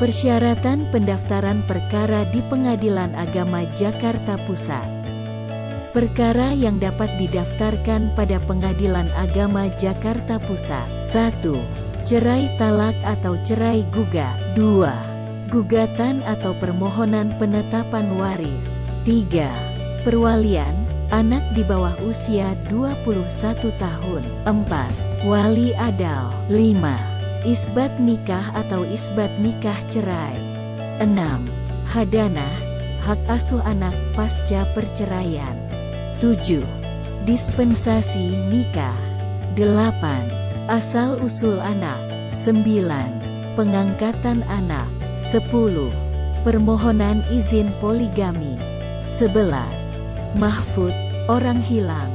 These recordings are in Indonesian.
Persyaratan pendaftaran perkara di Pengadilan Agama Jakarta Pusat. Perkara yang dapat didaftarkan pada Pengadilan Agama Jakarta Pusat. 1. Cerai talak atau cerai gugat. 2. Gugatan atau permohonan penetapan waris. 3. Perwalian, anak di bawah usia 21 tahun. 4. Wali adal. 5. Isbat nikah atau isbat nikah cerai. 6. Hadanah, hak asuh anak pasca perceraian. 7. Dispensasi nikah. 8. Asal-usul anak. 9. Pengangkatan anak. 10. Permohonan izin poligami. 11. Mahfud, orang hilang.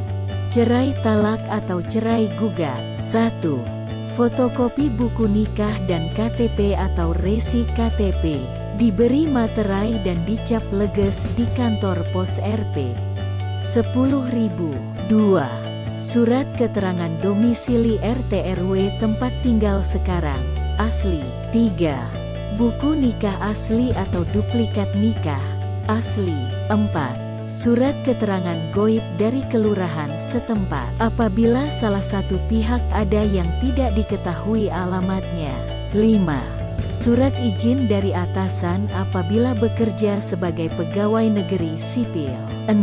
Cerai talak atau cerai gugat. 1. Fotokopi buku nikah dan KTP atau resi KTP. Diberi materai dan dicap leges di kantor pos RP. 10.000. 2. Surat keterangan domisili RT RW tempat tinggal sekarang, asli. 3. Buku nikah asli atau duplikat nikah, asli. 4. Surat keterangan goib dari kelurahan setempat, apabila salah satu pihak ada yang tidak diketahui alamatnya. 5. Surat izin dari atasan apabila bekerja sebagai pegawai negeri sipil. 6.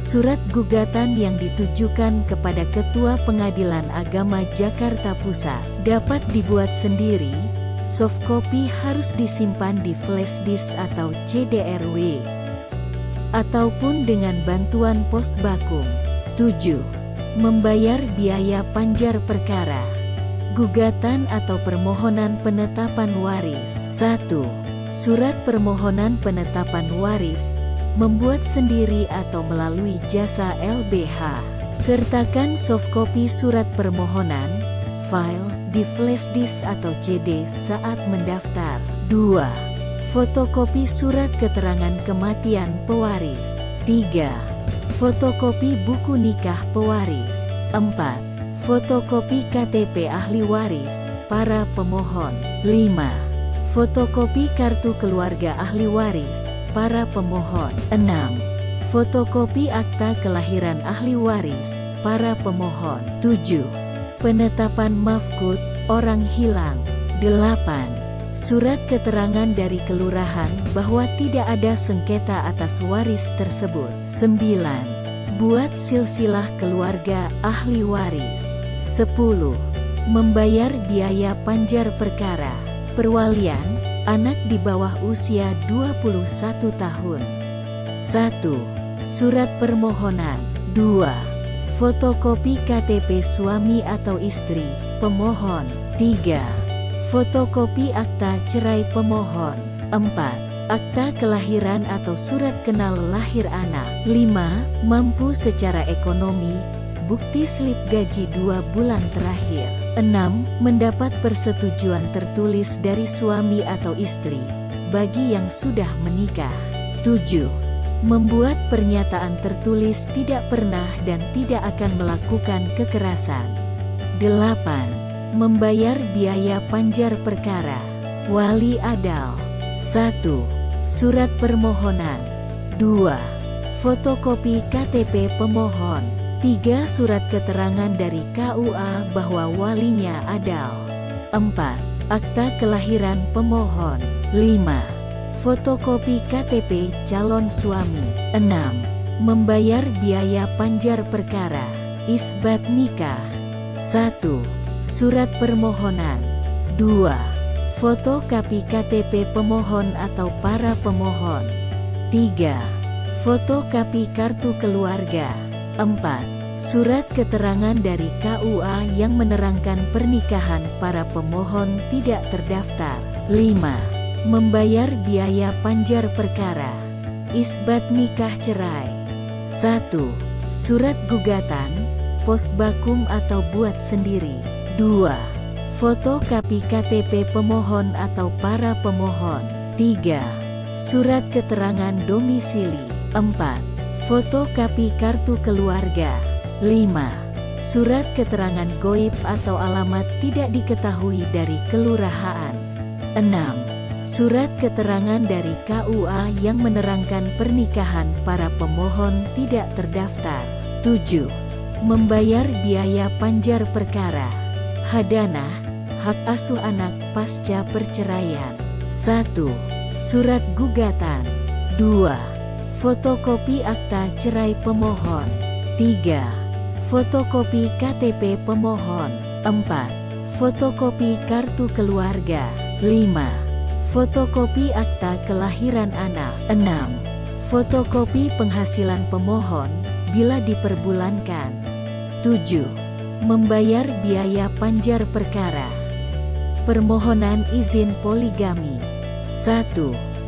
Surat gugatan yang ditujukan kepada Ketua Pengadilan Agama Jakarta Pusat dapat dibuat sendiri. Soft copy harus disimpan di flash disk atau CD-RW ataupun dengan bantuan pos bakum. 7. Membayar biaya panjar perkara. Gugatan atau permohonan penetapan waris. 1. Surat permohonan penetapan waris, membuat sendiri atau melalui jasa LBH. Sertakan soft copy surat permohonan, file, di flash disk atau CD saat mendaftar. 2. Fotokopi surat keterangan kematian pewaris. 3. Fotokopi buku nikah pewaris. 4. Fotokopi KTP ahli waris, para pemohon. 5. Fotokopi kartu keluarga ahli waris, para pemohon. 6. Fotokopi akta kelahiran ahli waris, para pemohon. 7. Penetapan mafkud, orang hilang. 8. Surat keterangan dari kelurahan bahwa tidak ada sengketa atas waris tersebut. 9. Buat silsilah keluarga ahli waris. 10. Membayar biaya panjar perkara. Perwalian, anak di bawah usia 21 tahun. 1. Surat permohonan. 2. Fotokopi KTP suami atau istri pemohon. 3. Fotokopi akta cerai pemohon. 4. Akta kelahiran atau surat kenal lahir anak. 5. Mampu secara ekonomi, bukti slip gaji 2 bulan terakhir. 6. Mendapat persetujuan tertulis dari suami atau istri, bagi yang sudah menikah. 7. Membuat pernyataan tertulis tidak pernah dan tidak akan melakukan kekerasan. 8. Membayar biaya panjar perkara. Wali adal. 1. Surat permohonan. 2. Fotokopi KTP pemohon. 3. Surat keterangan dari KUA bahwa walinya adal. 4. Akta kelahiran pemohon. 5. Fotokopi KTP calon suami. 6. Membayar biaya panjar perkara. Isbat nikah. 1. Surat permohonan. 2. Fotokopi KTP pemohon atau para pemohon. 3. Fotokopi kartu keluarga. 4. Surat keterangan dari KUA yang menerangkan pernikahan para pemohon tidak terdaftar. 5. Membayar biaya panjar perkara. Isbat nikah cerai. 1. Surat gugatan, pos bakum atau buat sendiri. 2. Fotokopi KTP pemohon atau para pemohon. 3. Surat keterangan domisili. 4. Fotokopi kartu keluarga. 5. Surat keterangan goib atau alamat tidak diketahui dari kelurahan. 6. Surat keterangan dari KUA yang menerangkan pernikahan para pemohon tidak terdaftar. 7. Membayar biaya panjar perkara. Hadanah, hak asuh anak pasca perceraian. 1. Surat gugatan. 2. Fotokopi akta cerai pemohon. 3. Fotokopi KTP pemohon. 4. Fotokopi kartu keluarga. 5. Fotokopi akta kelahiran anak. 6. Fotokopi penghasilan pemohon, bila diperbulankan. 7. Membayar biaya panjar perkara. Permohonan izin poligami. 1.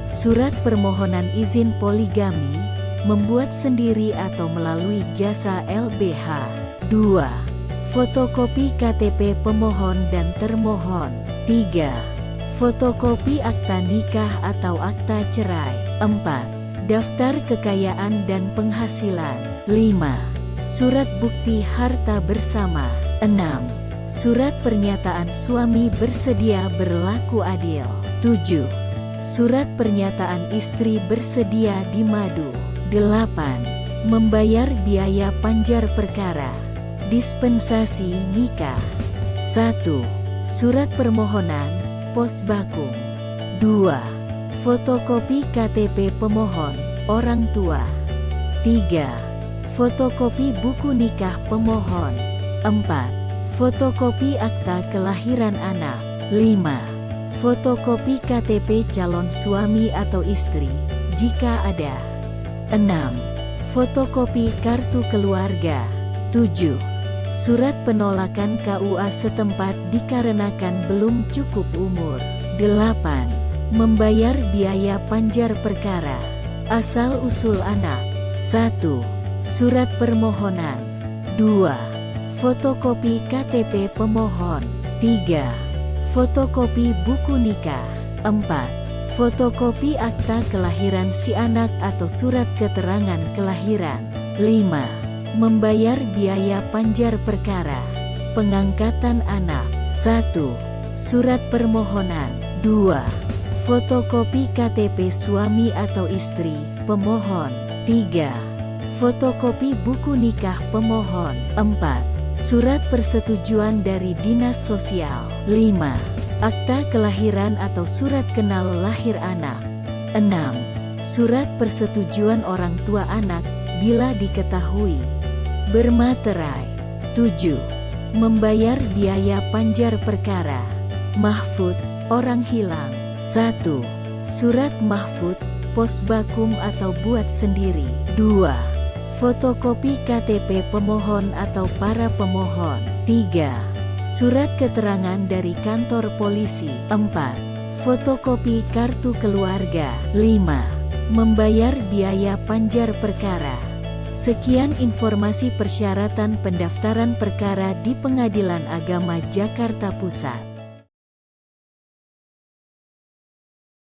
Surat permohonan izin poligami, membuat sendiri atau melalui jasa LBH. 2. Fotokopi KTP pemohon dan termohon. 3. Fotokopi akta nikah atau akta cerai. 4. Daftar kekayaan dan penghasilan. 5. Surat bukti harta bersama. 6. Surat pernyataan suami bersedia berlaku adil. 7. Surat pernyataan istri bersedia dimadu. 8. Membayar biaya panjar perkara. Dispensasi nikah. 1. Surat permohonan pos bakung. 2. Fotokopi KTP pemohon, orang tua. 3. Fotokopi buku nikah pemohon. 4. Fotokopi akta kelahiran anak. 5. Fotokopi KTP calon suami atau istri, jika ada. 6. Fotokopi kartu keluarga. 7. Surat penolakan KUA setempat dikarenakan belum cukup umur. 8. Membayar biaya panjar perkara. Asal-usul anak. 1. Surat permohonan. 2. Fotokopi KTP pemohon. 3. Fotokopi buku nikah. 4. Fotokopi akta kelahiran si anak atau surat keterangan kelahiran. 5. Membayar biaya panjar perkara. Pengangkatan anak. 1. Surat permohonan. 2. Fotokopi KTP suami atau istri pemohon. 3. Fotokopi buku nikah pemohon. 4. Surat persetujuan dari Dinas Sosial. 5. Akta kelahiran atau surat kenal lahir anak. 6. Surat persetujuan orang tua anak, bila diketahui bermaterai. 7. Membayar biaya panjar perkara. Mahfud, orang hilang. 1. Surat mahfud, pos bakum atau buat sendiri. 2. Fotokopi KTP pemohon atau para pemohon. 3. Surat keterangan dari kantor polisi. 4. Fotokopi kartu keluarga. 5. Membayar biaya panjar perkara. Sekian informasi persyaratan pendaftaran perkara di Pengadilan Agama Jakarta Pusat.